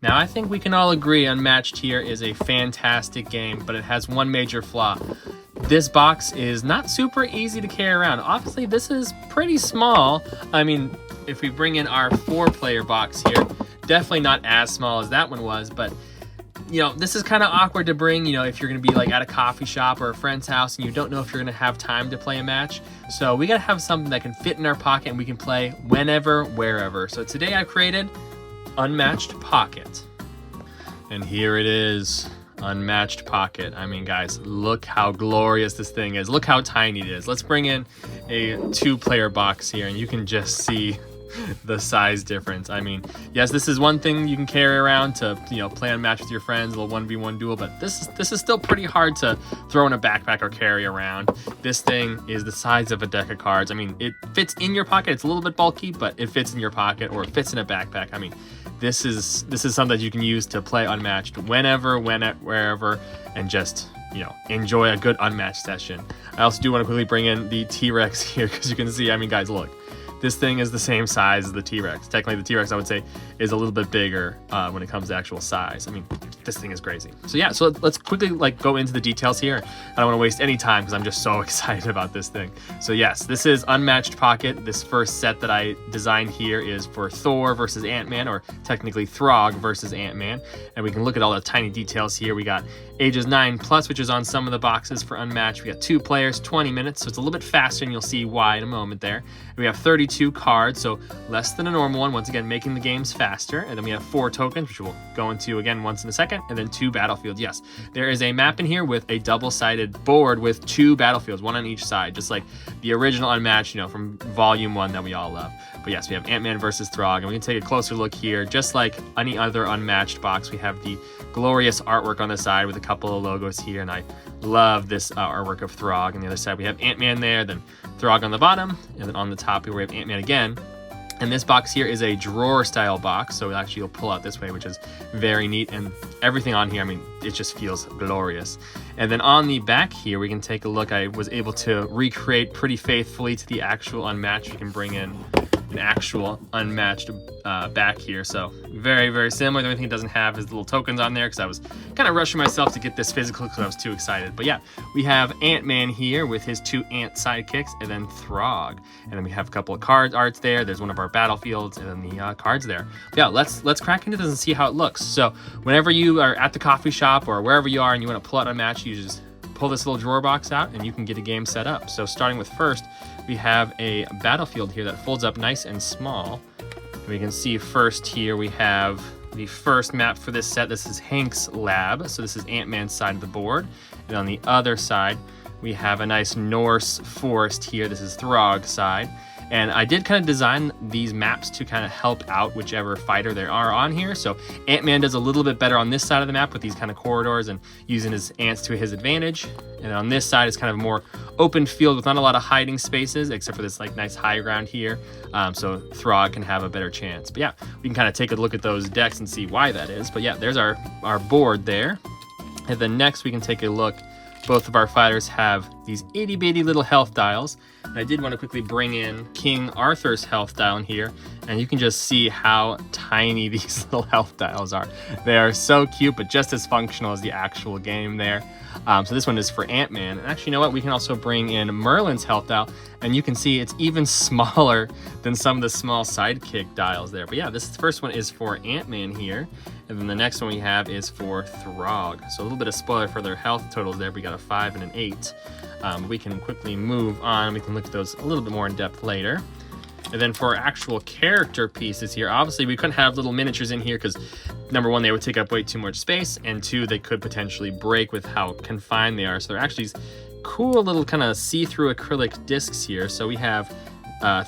Now, I think we can all agree Unmatched here is a fantastic game, but it has one major flaw. This box is not super easy to carry around. Obviously, this is pretty small. I mean, if we bring in our 4-player box here, definitely not as small as that one was, but you know, this is kind of awkward to bring, you know, if you're going to be like at a coffee shop or a friend's house and you don't know if you're going to have time to play a match. So we got to have something that can fit in our pocket and we can play whenever, wherever. So today I created Unmatched Pocket. And here it is, Unmatched Pocket. I mean, guys, look how glorious this thing is. Look how tiny it is. Let's bring in a 2-player box here and you can just see the size difference. I mean, yes, this is one thing you can carry around to, you know, play a match with your friends, a little 1v1 duel, but this is still pretty hard to throw in a backpack or carry around. This thing is the size of a deck of cards. I mean, it fits in your pocket. It's a little bit bulky, but it fits in your pocket or it fits in a backpack. I mean, this is something that you can use to play Unmatched whenever, wherever, and just, you know, enjoy a good Unmatched session. I also do want to quickly bring in the T-Rex here because you can see, I mean, guys, look. This thing is the same size as the T-Rex. Technically, the T-Rex, I would say, is a little bit bigger when it comes to actual size. I mean, this thing is crazy. So yeah, so let's quickly go into the details here. I don't want to waste any time because I'm just so excited about this thing. So yes, this is Unmatched Pocket. This first set that I designed here is for Thor versus AntMan, or technically Throg versus AntMan. And we can look at all the tiny details here. We got ages 9+, which is on some of the boxes for Unmatched. We got 2 players, 20 minutes, so it's a little bit faster, and you'll see why in a moment there. And we have 32 cards, so less than a normal one, once again making the games faster. And then we have 4 tokens, which we'll go into again once in a second, and then 2 battlefields. Yes, there is a map in here with a double-sided board with 2 battlefields, one on each side, just like the original Unmatched, you know, from Volume 1 that we all love. But yes, we have AntMan versus Throg, and we can take a closer look here. Just like any other Unmatched box, we have the glorious artwork on the side with a couple of logos here, and I love this artwork of Throg. On the other side, we have AntMan there, then Throg on the bottom, and then on the top here we have AntMan again. And this box here is a drawer style box, so actually you'll pull out this way, which is very neat, and everything on here, I mean, it just feels glorious. And then on the back here, we can take a look. I was able to recreate pretty faithfully to the actual Unmatched. You can bring in an actual Unmatched back here, so very, very similar. The only thing it doesn't have is the little tokens on there because I was kind of rushing myself to get this physical because I was too excited. But yeah, we have AntMan here with his 2 ant sidekicks, and then Throg, and then we have a couple of card arts there. There's one of our battlefields, and then the cards there. But yeah, let's crack into this and see how it looks. So whenever you are at the coffee shop or wherever you are and you want to pull out Unmatched, you just pull this little drawer box out and you can get a game set up. So starting with first, we have a battlefield here that folds up nice and small. We can see first here we have the first map for this set. This is Hank's Lab. So this is AntMan's side of the board. And on the other side, we have a nice Norse forest here. This is Throg's side. And I did kind of design these maps to kind of help out whichever fighter there are on here. So AntMan does a little bit better on this side of the map with these kind of corridors and using his ants to his advantage. And on this side is kind of more open field with not a lot of hiding spaces, except for this like nice high ground here. So Throg can have a better chance. But yeah, we can kind of take a look at those decks and see why that is. But yeah, there's our board there. And then next we can take a look. Both of our fighters have these itty bitty little health dials. And I did want to quickly bring in King Arthur's health dial in here, and you can just see how tiny these little health dials are. They are so cute, but just as functional as the actual game there. So this one is for AntMan. And actually, you know what? We can also bring in Merlin's health dial, and you can see it's even smaller than some of the small sidekick dials there. But yeah, this first one is for AntMan here. And then the next one we have is for Throg. So a little bit of spoiler for their health totals there. We got a 5 and an 8. We can quickly move on. We can look at those a little bit more in depth later. And then for our actual character pieces here, obviously we couldn't have little miniatures in here because number 1, they would take up way too much space, and 2, they could potentially break with how confined they are. So they're actually these cool little kind of see-through acrylic discs here. So we have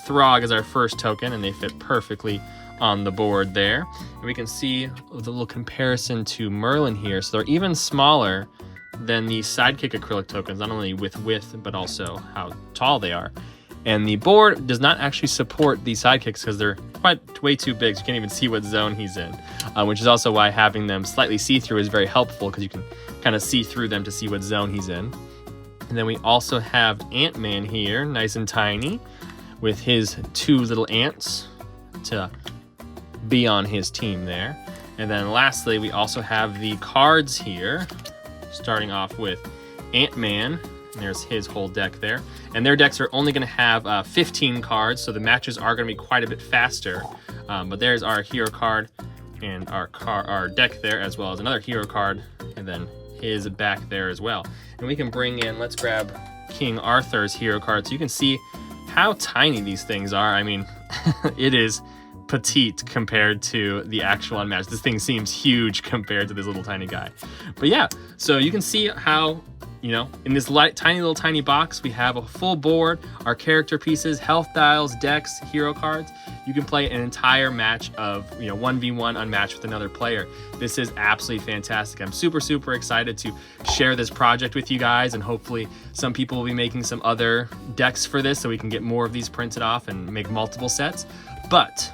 Throg as our first token, and they fit perfectly on the board there. And we can see the little comparison to Merlin here. So they're even smaller than the sidekick acrylic tokens, not only with width, but also how tall they are. And the board does not actually support these sidekicks because they're way too big. So you can't even see what zone he's in, which is also why having them slightly see-through is very helpful because you can kind of see through them to see what zone he's in. And then we also have AntMan here, nice and tiny, with his 2 little ants to be on his team there. And then lastly, we also have the cards here, starting off with AntMan. There's his whole deck there. And their decks are only going to have 15 cards, so the matches are going to be quite a bit faster. But there's our hero card and our deck there, as well as another hero card, and then his back there as well. And we can bring in, let's grab King Arthur's hero card so you can see how tiny these things are. I mean, it is petite compared to the actual Unmatched. This thing seems huge compared to this little tiny guy. But yeah, so you can see how, you know, in this tiny box, we have a full board, our character pieces, health dials, decks, hero cards. You can play an entire match of, you know, 1v1 Unmatched with another player. This is absolutely fantastic. I'm super excited to share this project with you guys, and hopefully some people will be making some other decks for this so we can get more of these printed off and make multiple sets. But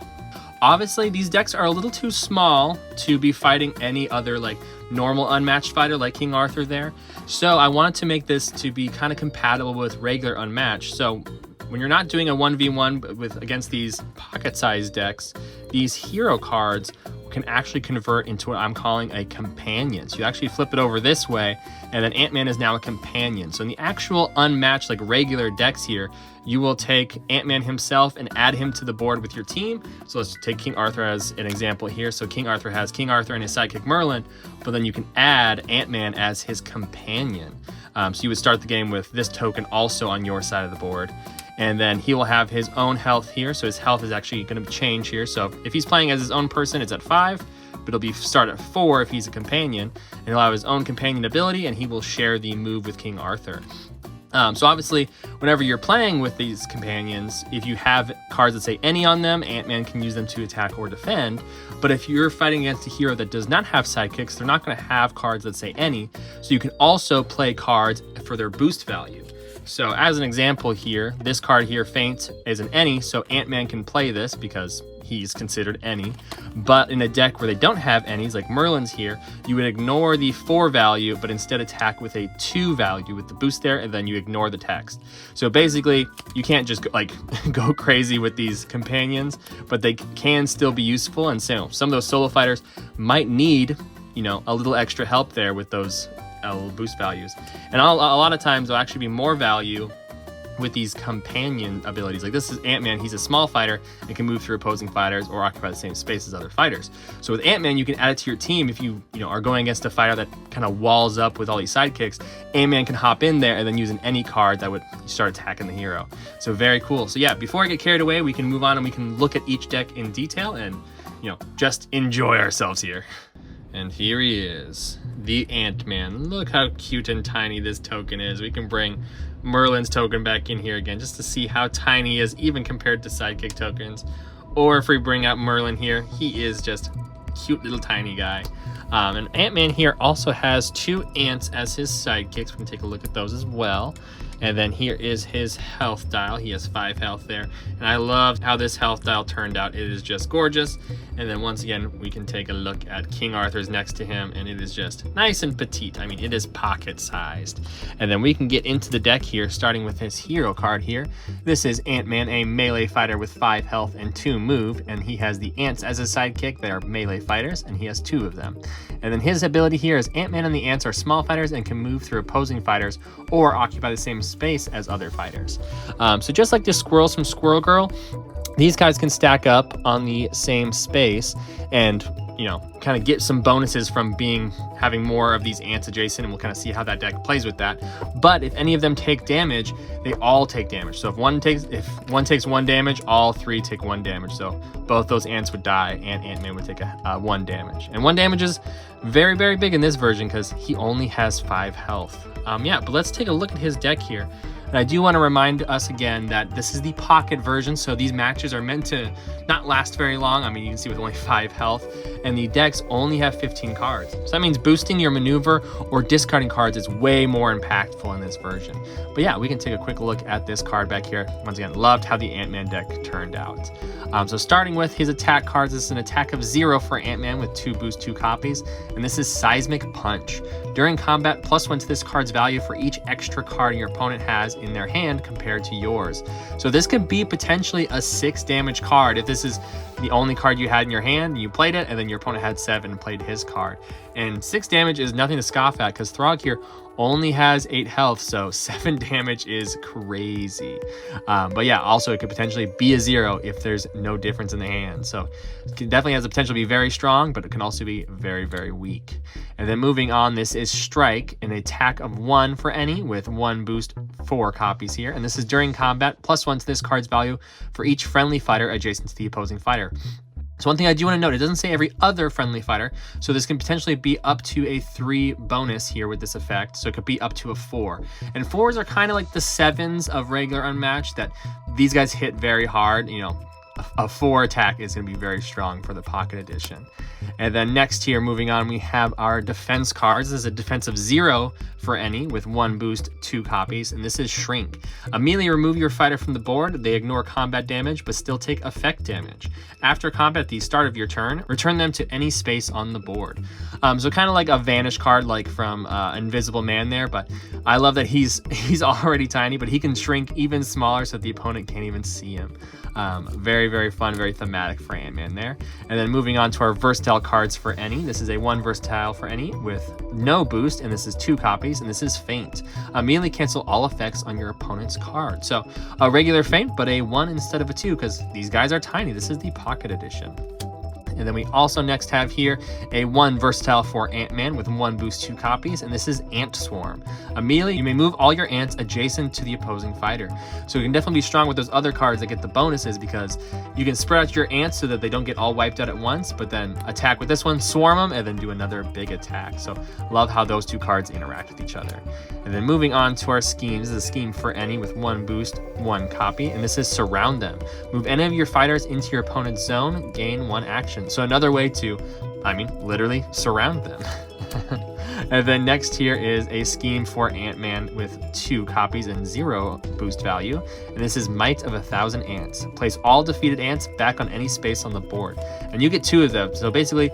obviously these decks are a little too small to be fighting any other like normal Unmatched fighter like King Arthur there. So I wanted to make this to be kind of compatible with regular Unmatched. So when you're not doing a 1v1 against these pocket-sized decks, these hero cards can actually convert into what I'm calling a companion. So you actually flip it over this way, and then AntMan is now a companion. So in the actual Unmatched, like regular decks here, you will take AntMan himself and add him to the board with your team. So let's take King Arthur as an example here. So King Arthur has King Arthur and his sidekick Merlin, but then you can add AntMan as his companion. So you would start the game with this token also on your side of the board. And then he will have his own health here. So his health is actually going to change here. So if he's playing as his own person, it's at 5, but it'll be start at 4 if he's a companion. And he'll have his own companion ability, and he will share the move with King Arthur. So obviously, whenever you're playing with these companions, if you have cards that say any on them, AntMan can use them to attack or defend. But if you're fighting against a hero that does not have sidekicks, they're not going to have cards that say any. So you can also play cards for their boost value. So as an example here, this card here, Faint, is an any, so AntMan can play this because he's considered any. But in a deck where they don't have any's, like Merlin's here, you would ignore the 4 value, but instead attack with a 2 value with the boost there, and then you ignore the text. So basically, you can't just go crazy with these companions, but they can still be useful. And so some of those solo fighters might need, you know, a little extra help there with those boost values. And a lot of times there'll actually be more value with these companion abilities. Like this is AntMan, he's a small fighter and can move through opposing fighters or occupy the same space as other fighters. So with AntMan, you can add it to your team if you are going against a fighter that kind of walls up with all these sidekicks. AntMan can hop in there and then use any card that would start attacking the hero. So very cool. So yeah, before I get carried away, we can move on and we can look at each deck in detail and, you know, just enjoy ourselves here. And here he is, the AntMan. Look how cute and tiny this token is. We can bring Merlin's token back in here again just to see how tiny he is, even compared to sidekick tokens. Or if we bring out Merlin here, he is just cute little tiny guy. And AntMan here also has 2 ants as his sidekicks. We can take a look at those as well. And then here is his health dial. He has 5 health there. And I love how this health dial turned out. It is just gorgeous. And then once again, we can take a look at King Arthur's next to him, and it is just nice and petite. I mean, it is pocket sized. And then we can get into the deck here, starting with his hero card here. This is AntMan, a melee fighter with 5 health and 2 move, and he has the ants as his sidekick. They are melee fighters, and he has 2 of them. And then his ability here is AntMan and the ants are small fighters and can move through opposing fighters or occupy the same space as other fighters. So just like the squirrels from Squirrel Girl, these guys can stack up on the same space and, you know, kind of get some bonuses from having more of these ants adjacent, and we'll kind of see how that deck plays with that. But if any of them take damage, they all take damage. So if one takes 1 damage, all 3 take 1 damage. So both those ants would die, and AntMan would take 1 damage. And 1 damage is very, very big in this version because he only has 5 health. Yeah, but let's take a look at his deck here. And I do want to remind us again that this is the pocket version, so these matches are meant to not last very long. I mean, you can see with only 5 health, and the decks only have 15 cards. So that means boosting your maneuver or discarding cards is way more impactful in this version. But yeah, we can take a quick look at this card back here. Once again, loved how the AntMan deck turned out. So starting with his attack cards, this is an attack of 0 for AntMan with 2 boost, 2 copies, and this is Seismic Punch. During combat, +1 to this card's value for each extra card your opponent has in their hand compared to yours. So this could be potentially a 6 damage card if this is the only card you had in your hand and you played it, and then your opponent had went 7 and played his card. And 6 damage is nothing to scoff at because Throg here only has 8 health, so 7 damage is crazy. But yeah, also it could potentially be a 0 if there's no difference in the hand. So it definitely has the potential to be very strong, but it can also be very, very weak. And then moving on, this is Strike, an attack of 1 for any with 1 boost, 4 copies here. And this is during combat, +1 to this card's value for each friendly fighter adjacent to the opposing fighter. So one thing I do want to note, it doesn't say every other friendly fighter, so this can potentially be up to a 3 bonus here with this effect, so it could be up to a 4. And 4s are kind of like the 7s of regular Unmatched, that these guys hit very hard. You know, a 4 attack is going to be very strong for the Pocket Edition. And then next here, moving on, we have our defense cards. This is a defense of 0 for any with 1 boost, 2 copies, and this is Shrink. Immediately remove your fighter from the board. They ignore combat damage, but still take effect damage. After combat at the start of your turn, return them to any space on the board. So kind of like a vanish card, like from Invisible Man there, but I love that he's already tiny, but he can shrink even smaller so that the opponent can't even see him. Very, very fun, very thematic for AntMan there. And then moving on to our versatile cards for any. This is a 1 versatile for any with no boost, and this is 2 copies, and this is Feint. Immediately cancel all effects on your opponent's card. So a regular Feint, but a 1 instead of a 2, because these guys are tiny. This is the Pocket Edition. And then we also next have here a 1 versatile for AntMan with 1 boost, 2 copies, and this is Ant Swarm. Immediately, you may move all your ants adjacent to the opposing fighter. So you can definitely be strong with those other cards that get the bonuses, because you can spread out your ants so that they don't get all wiped out at once, but then attack with this one, swarm them, and then do another big attack. So love how those 2 cards interact with each other. And then moving on to our schemes, this is a scheme for any with 1 boost, 1 copy, and this is Surround Them. Move any of your fighters into your opponent's zone, gain 1 action. So another way to, literally surround them. And then next here is a scheme for AntMan with 2 copies and 0 boost value. And this is Might of 1,000 Ants. Place all defeated ants back on any space on the board. And you get 2 of them. So basically,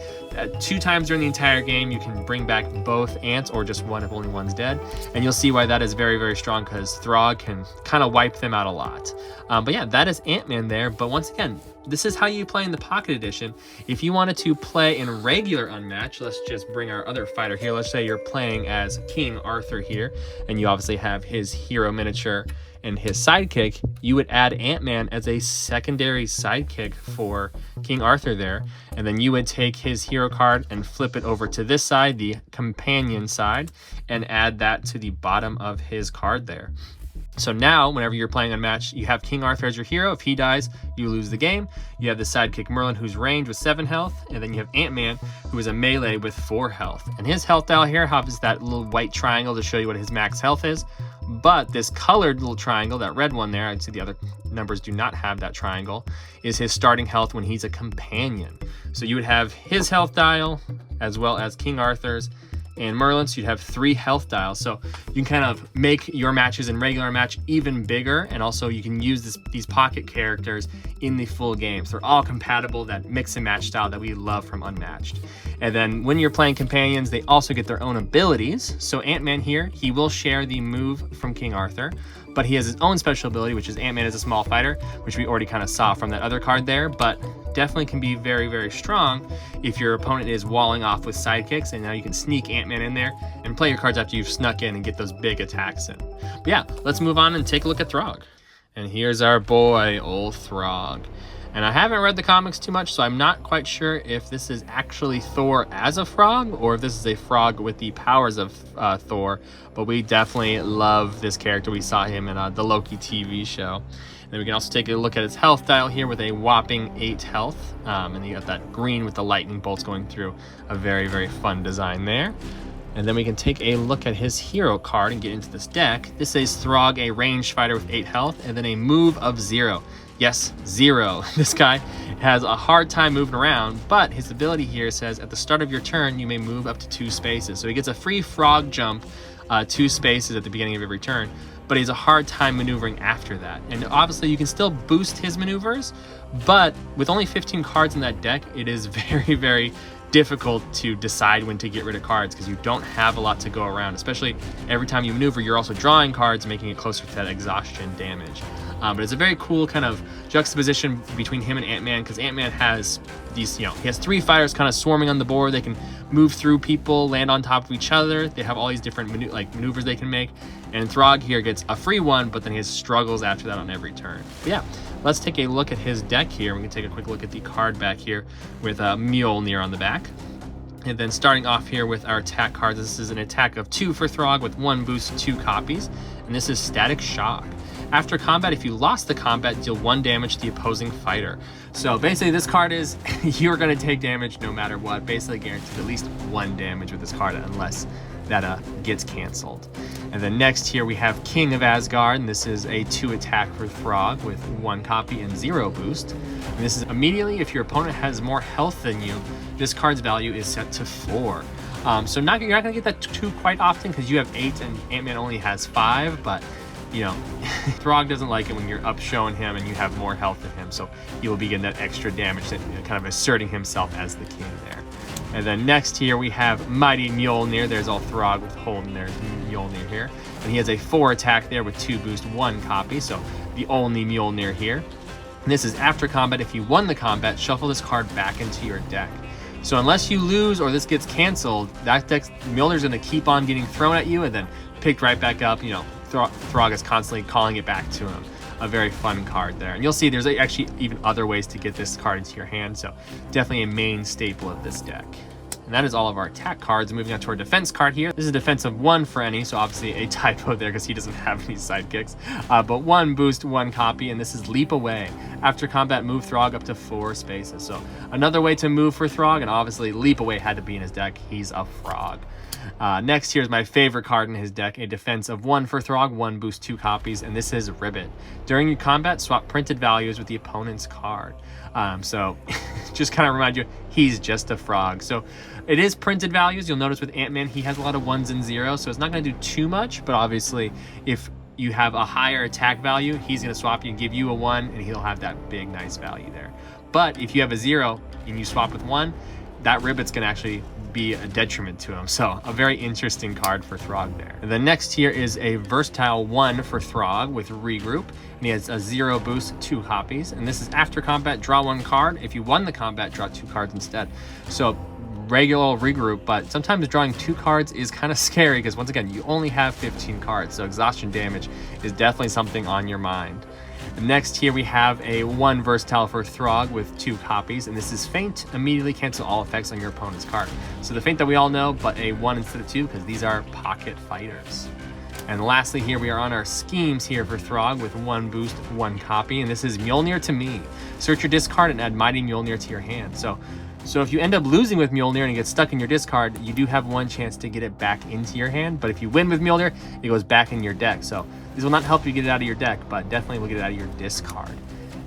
2 times during the entire game, you can bring back both ants or just 1 if only one's dead. And you'll see why that is very, very strong, because Throg can kind of wipe them out a lot. But yeah, that is AntMan there. But once again, this is how you play in the Pocket Edition. If you wanted to play in regular Unmatched, let's just bring our other fighter here. Let's say you're playing as King Arthur here, and you obviously have his hero miniature and his sidekick. You would add AntMan as a secondary sidekick for King Arthur there, and then you would take his hero card and flip it over to this side, the companion side, and add that to the bottom of his card there. So now, whenever you're playing Unmatched, you have King Arthur as your hero. If he dies, you lose the game. You have the sidekick Merlin, who's ranged with 7 health. And then you have AntMan, who is a melee with 4 health. And his health dial here has that little white triangle to show you what his max health is. But this colored little triangle, that red one there, I'd say the other numbers do not have that triangle, is his starting health when he's a companion. So you would have his health dial, as well as King Arthur's, and Merlin, so you'd have 3 health dials. So you can kind of make your matches in regular match even bigger, and also you can use these pocket characters in the full game. So they're all compatible, that mix and match style that we love from Unmatched. And then when you're playing companions, they also get their own abilities. So AntMan here, he will share the move from King Arthur, but he has his own special ability, which is AntMan is a small fighter, which we already kind of saw from that other card there, but definitely can be very, very strong if your opponent is walling off with sidekicks, and now you can sneak AntMan in there and play your cards after you've snuck in and get those big attacks in. But yeah, let's move on and take a look at Throg. And here's our boy, old Throg. And I haven't read the comics too much, so I'm not quite sure if this is actually Thor as a frog, or if this is a frog with the powers of Thor, but we definitely love this character. We saw him in the Loki TV show. And then we can also take a look at his health dial here with a whopping 8 health. And you got that green with the lightning bolts going through. A very, very fun design there. And then we can take a look at his hero card and get into this deck. This says Throg, a ranged fighter with 8 health, and then a move of 0. Yes, 0. This guy has a hard time moving around, but his ability here says at the start of your turn, you may move up to 2 spaces. So he gets a free frog jump 2 spaces at the beginning of every turn, but he has a hard time maneuvering after that. And obviously you can still boost his maneuvers, but with only 15 cards in that deck, it is very, very difficult to decide when to get rid of cards, because you don't have a lot to go around, especially every time you maneuver, you're also drawing cards, making it closer to that exhaustion damage. But it's a very cool kind of juxtaposition between him and AntMan, because AntMan has these, he has 3 fighters kind of swarming on the board. They can move through people, land on top of each other. They have all these different maneuvers they can make. And Throg here gets a free one, but then he has struggles after that on every turn. But yeah, let's take a look at his deck here. We can take a quick look at the card back here with Mjolnir on the back. And then starting off here with our attack cards, this is an attack of 2 for Throg with 1 boost, 2 copies. And this is Static Shock. After combat, if you lost the combat, deal 1 damage to the opposing fighter. So basically this card is, you're going to take damage no matter what. Basically guaranteed at least 1 damage with this card unless that gets canceled. And then next here we have King of Asgard, and this is a 2 attack for Throg with 1 copy and 0 boost. And this is immediately if your opponent has more health than you, this card's value is set to 4. So you're not going to get that too quite often because you have 8 and AntMan only has 5, but you know, Throg doesn't like it when you're up showing him and you have more health than him, so he will be getting that extra damage, that, kind of asserting himself as the king there. And then next here we have Mighty Mjolnir. There's all Throg with holding their Mjolnir here. And he has a 4 attack there with 2 boost, 1 copy, so the only Mjolnir here. And this is after combat. If you won the combat, shuffle this card back into your deck. So unless you lose or this gets canceled, that deck, Mjolnir's gonna keep on getting thrown at you and then picked right back up. You know, Throg is constantly calling it back to him. A very fun card there. And you'll see there's actually even other ways to get this card into your hand, so definitely a main staple of this deck. And that is all of our attack cards. Moving on to our defense card here. This is a defense of 1 for any, so obviously a typo there because he doesn't have any sidekicks. But 1 boost, 1 copy, and this is Leap Away. After combat, move Throg up to 4 spaces. So another way to move for Throg, and obviously Leap Away had to be in his deck. He's a frog. Next, here's my favorite card in his deck, a defense of 1 for Throg, 1 boost, 2 copies, and this is Ribbit. During your combat, swap printed values with the opponent's card. So just kind of remind you, he's just a frog. So it is printed values. You'll notice with AntMan, he has a lot of 1s and 0s, so it's not going to do too much, but obviously if you have a higher attack value, he's going to swap you and give you a 1, and he'll have that big, nice value there. But if you have a 0 and you swap with 1, that Ribbit's going to actually be a detriment to him. So a very interesting card for Throg there. And the next here is a versatile 1 for Throg with Regroup. And he has a 0 boost, 2 copies. And this is after combat, draw 1 card. If you won the combat, draw 2 cards instead. So regular Regroup, but sometimes drawing 2 cards is kind of scary because once again, you only have 15 cards. So exhaustion damage is definitely something on your mind. Next here we have a 1 versatile for Throg with 2 copies, and this is Feint. Immediately cancel all effects on your opponent's card. So the Feint that we all know, but a 1 instead of 2 because these are pocket fighters. And lastly here we are on our schemes here for Throg with 1 boost, 1 copy, and this is Mjolnir to Me. Search your discard and add Mighty Mjolnir to your hand. So if you end up losing with Mjolnir and it gets stuck in your discard, you do have 1 chance to get it back into your hand, but if you win with Mjolnir, it goes back in your deck. So these will not help you get it out of your deck, but definitely will get it out of your discard.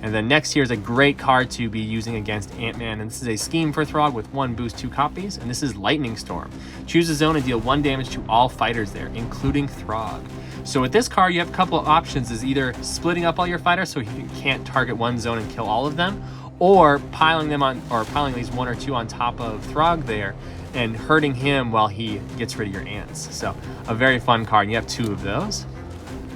And then next here is a great card to be using against AntMan, and this is a scheme for Throg with 1 boost, 2 copies, and this is Lightning Storm. Choose a zone and deal 1 damage to all fighters there, including Throg. So with this card, you have a couple of options, is either splitting up all your fighters so you can't target 1 zone and kill all of them, or piling them on, or piling these 1 or 2 on top of Throg there and hurting him while he gets rid of your ants. So a very fun card, and you have 2 of those.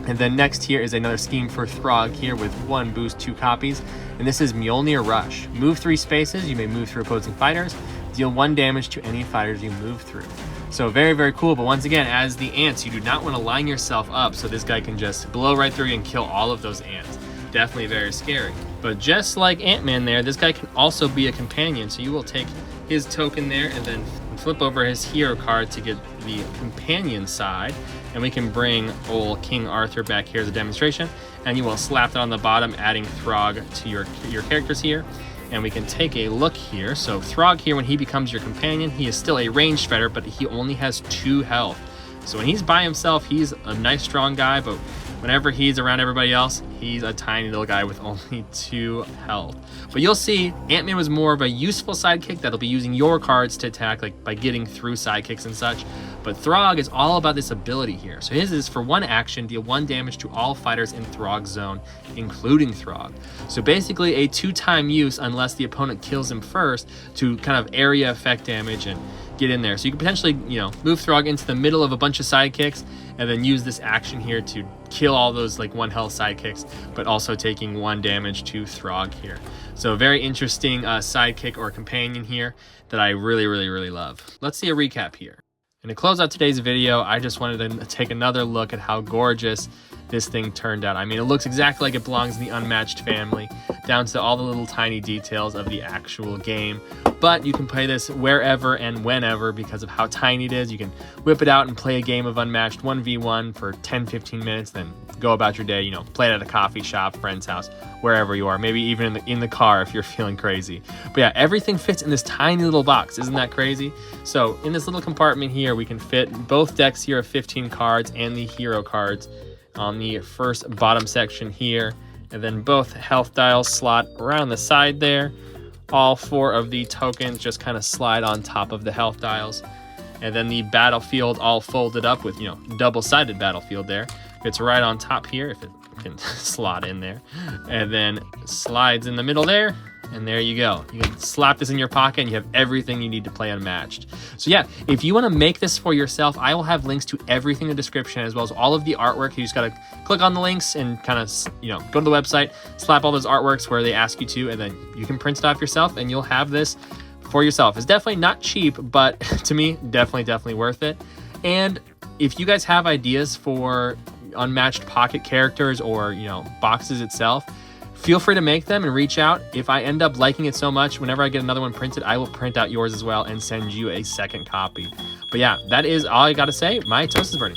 And then next here is another scheme for Throg here with 1 boost, 2 copies, and this is Mjolnir Rush. Move 3 spaces, you may move through opposing fighters, deal 1 damage to any fighters you move through. So very, very cool, but once again, as the ants, you do not want to line yourself up so this guy can just blow right through you and kill all of those ants. Definitely very scary. But just like AntMan there, this guy can also be a companion, so you will take his token there and then flip over his hero card to get the companion side, and we can bring old King Arthur back here as a demonstration, and you will slap that on the bottom, adding Throg to your characters here. And we can take a look here. So Throg here, when he becomes your companion, he is still a ranged fighter, but he only has 2 health. So when he's by himself, he's a nice strong guy, but whenever he's around everybody else, he's a tiny little guy with only 2 health. But you'll see, AntMan was more of a useful sidekick that'll be using your cards to attack, like by getting through sidekicks and such. But Throg is all about this ability here. So his is for 1 action, deal 1 damage to all fighters in Throg's zone, including Throg. So basically a 2-time use unless the opponent kills him first to kind of area effect damage and get in there. So you can potentially, you know, move Throg into the middle of a bunch of sidekicks and then use this action here to kill all those like 1 health sidekicks, but also taking 1 damage to Throg here. So very interesting sidekick or companion here that I really love. Let's see a recap here. And to close out today's video, I just wanted to take another look at how gorgeous this thing turned out. I mean, it looks exactly like it belongs in the Unmatched family, down to all the little tiny details of the actual game. But you can play this wherever and whenever because of how tiny it is. You can whip it out and play a game of Unmatched 1v1 for 10-15 minutes, then go about your day, you know, play it at a coffee shop, friend's house, wherever you are, maybe even in the car if you're feeling crazy. But yeah, everything fits in this tiny little box. Isn't that crazy? So in this little compartment here, we can fit both decks here of 15 cards and the hero cards on the first bottom section here, and then both health dials slot around the side there. All 4 of the tokens just kind of slide on top of the health dials, and then the battlefield all folded up with, you know, double-sided battlefield there. It's right on top here if it can slot in there, and then slides in the middle there. And there you go. You can slap this in your pocket and you have everything you need to play Unmatched. So yeah, if you want to make this for yourself, I will have links to everything in the description as well as all of the artwork. You just got to click on the links and kind of, you know, go to the website, slap all those artworks where they ask you to, and then you can print it off yourself and you'll have this for yourself. It's definitely not cheap, but to me, definitely worth it. And if you guys have ideas for Unmatched Pocket characters or, you know, boxes itself, feel free to make them and reach out. If I end up liking it so much, whenever I get another one printed, I will print out yours as well and send you a second copy. But yeah, that is all I got to say. My toast is burning.